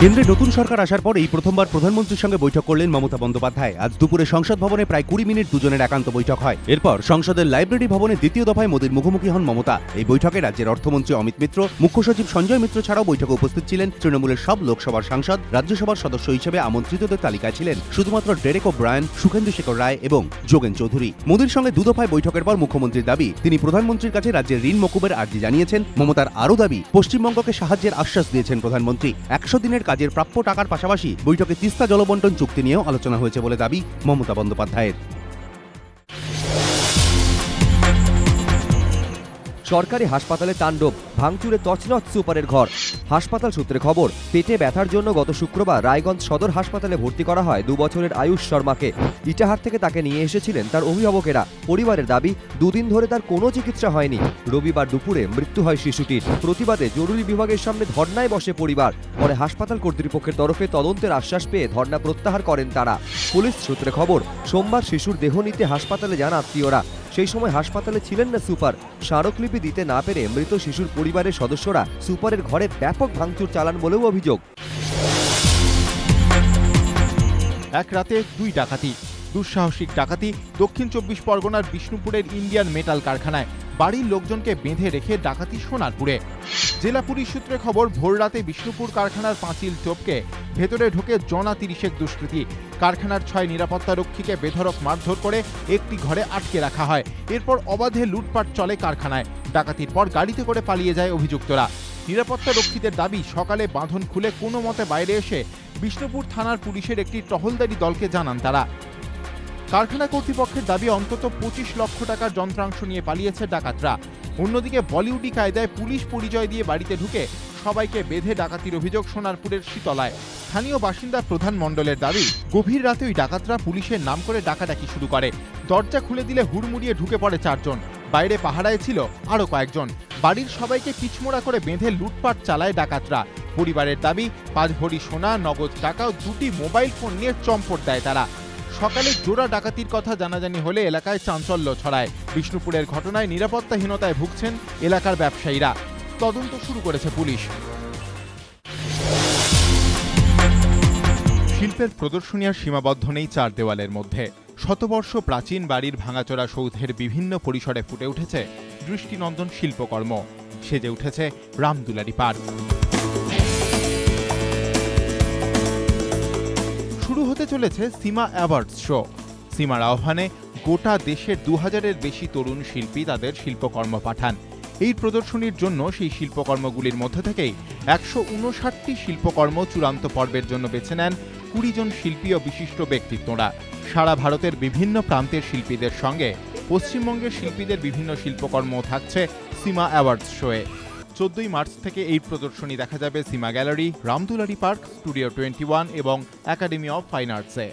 কেন্দ্রে নতুন সরকার আসার পরেই প্রথমবার প্রধানমন্ত্রীর সঙ্গে বৈঠক করলেন মমতা বন্দ্যোপাধ্যায়। আজ দুপুরে সংসদ ভবনে প্রায় 20 মিনিট দুজনের একান্ত বৈঠক হয়। এরপর সংসদের লাইব্রেরি ভবনে দ্বিতীয় দফায় মোদীর মুখোমুখি হন মমতা। এই বৈঠকে রাজ্যের অর্থমন্ত্রী অমিত মিত্র, মুখ্য সচিব সঞ্জয় মিত্র ছাড়াও বৈঠকে উপস্থিত ছিলেন তৃণমূলের সব লোকসভার সাংসদ। রাজ্যসভার সদস্য হিসেবে আমন্ত্রিতদের তালিকায় ছিলেন শুধুমাত্র ডেরেক ওব্রায়ান, সুখেন্দু শেখর রায় এবং যোগেন চৌধুরী। মোদীর সঙ্গে দুদফায় বৈঠকের পর মুখ্যমন্ত্রীর দাবি, তিনি প্রধানমন্ত্রীর কাছে রাজ্যের ঋণ মকুবের আর্জি জানিয়েছেন। মমতার আরও দাবি, পশ্চিমবঙ্গকে সাহায্যের আশ্বাস দিয়েছেন প্রধানমন্ত্রী। 100 দিনের কাজের প্রাপ্য টাকার পাশাপাশি বৈঠকে তিস্তা জলবন্টন চুক্তি নিয়েও আলোচনা হয়েছে বলে দাবি মমতা বন্দ্যোপাধ্যায়ের। সরকারি হাসপাতালে তাণ্ডব, ভাঙচুরে তছনছ সুপারের ঘর। হাসপাতাল সূত্রে খবর, পেটে ব্যথার জন্য গত শুক্রবার রায়গঞ্জ সদর হাসপাতালে ভর্তি করা হয় 2 বছরের আয়ুষ শর্মাকে। ইটাহার থেকে তাকে নিয়ে এসেছিলেন তার অভিভাবকেরা। পরিবারের দাবি, 2 দিন ধরে তার কোনো চিকিৎসা হয়নি। রবিবার দুপুরে মৃত্যু হয় শিশুটির। প্রতিবাদে জরুরি বিভাগের সামনে ধর্নায় বসে পরিবার। পরে হাসপাতাল কর্তৃপক্ষের তরফে তদন্তের আশ্বাস পেয়ে ধর্না প্রত্যাহার করেন তারা। পুলিশ সূত্রে খবর, সোমবার শিশুর দেহ নিতে হাসপাতালে যান আত্মীয়রা। সেই সময় হাসপাতালে ছিলেন না সুপার। স্মারকলিপি দিতে না পেরে মৃত শিশুর পরিবারের সদস্যরা সুপারের ঘরে ব্যাপক ভাঙচুর চালান বলেও অভিযোগ। এক রাতে 2 ডাকাতি। দুঃসাহসিক ডাকাতি দক্ষিণ 24 পরগনার বিষ্ণুপুরের ইন্ডিয়ান মেটাল কারখানায়। বাড়ির লোকজনকে বেঁধে রেখে ডাকাতি সোনারপুরে। জেলা পুলিশ সূত্রে খবর, ভোররাতে বিষ্ণুপুর কারখানার পাঁচিল টপকে ভেতরে ঢোকে জনা 30 দুষ্কৃতী। কারখানার 6 নিরাপত্তা রক্ষীকে বেধড়ক মারধর করে একটি ঘরে আটকে রাখা হয়। এরপর অবাধে লুটপাট চলে কারখানায়। ডাকাতির পর গাড়িতে করে পালিয়ে যায় অভিযুক্তরা। নিরাপত্তা রক্ষীদের দাবি, সকালে বাঁধন খুলে কোনো মতে বাইরে এসে বিষ্ণুপুর থানার পুলিশের একটি টহলদারি দলকে জানান তারা। কারখানা কর্তৃপক্ষের দাবি, অন্তত 25 লক্ষ টাকার যন্ত্রাংশ নিয়ে পালিয়েছে ডাকাতরা। অন্যদিকে বলিউডি কায়দায় পুলিশ পরিচয় দিয়ে বাড়িতে ঢুকে সবাইকে বেঁধে ডাকাতির অভিযোগ সোনারপুরের শীতলায়। স্থানীয় বাসিন্দা প্রধান মণ্ডলের দাবি, গভীর রাতে ওই ডাকাতরা পুলিশের নাম করে ডাকাডাকি শুরু করে। দরজা খুলে দিলে হুড়মুড়িয়ে ঢুকে পড়ে 4 জন। বাইরে পাহারায় ছিল আরও কয়েকজন। বাড়ির সবাইকে পিছমোড়া করে বেঁধে লুটপাট চালায় ডাকাতরা। পরিবারের দাবি, 5 ভরি সোনা, নগদ টাকা ও 2টি মোবাইল ফোন নিয়ে চম্পট দেয় তারা। সকালে জোড়া ডাকাতির কথা জানাজানি হলে এলাকায় চাঞ্চল্য ছড়ায়। বিষ্ণুপুরের ঘটনায় নিরাপত্তাহীনতায় ভুগছেন এলাকার ব্যবসায়ীরা। তদন্ত শুরু করেছে পুলিশ। শিল্পের প্রদর্শনী আর সীমাবদ্ধ নেই 4 দেওয়ালের মধ্যে। শতবর্ষ প্রাচীন বাড়ির ভাঙাচোরা সৌধের বিভিন্ন পরিসরে ফুটে উঠেছে দৃষ্টিনন্দন শিল্পকর্ম। সেজে উঠেছে রামদুলারি পার্ক। শুরু হতে চলেছে সীমা অ্যাওয়ার্ডস শো। সীমার আহ্বানে গোটা দেশের 2000-এর বেশি তরুণ শিল্পী তাদের শিল্পকর্ম পাঠান। এই প্রদর্শনীর জন্য সেই শিল্পকর্মগুলির মধ্যে থেকেই 159টি শিল্পকর্ম চূড়ান্ত পর্বের জন্য বেছে নেন 20 জন শিল্পী ও বিশিষ্ট ব্যক্তিত্বরা। সারা ভারতের বিভিন্ন প্রান্তের শিল্পীদের সঙ্গে পশ্চিমবঙ্গের শিল্পীদের বিভিন্ন শিল্পকর্ম থাকছে সীমা অ্যাওয়ার্ডস শোয়ে। 14 মার্চ থেকে এই প্রদর্শনী দেখা যাবে সীমা গ্যালারি, রামদুলারি পার্ক, স্টুডিও 21 এবং একাডেমি অফ ফাইন আর্টসে।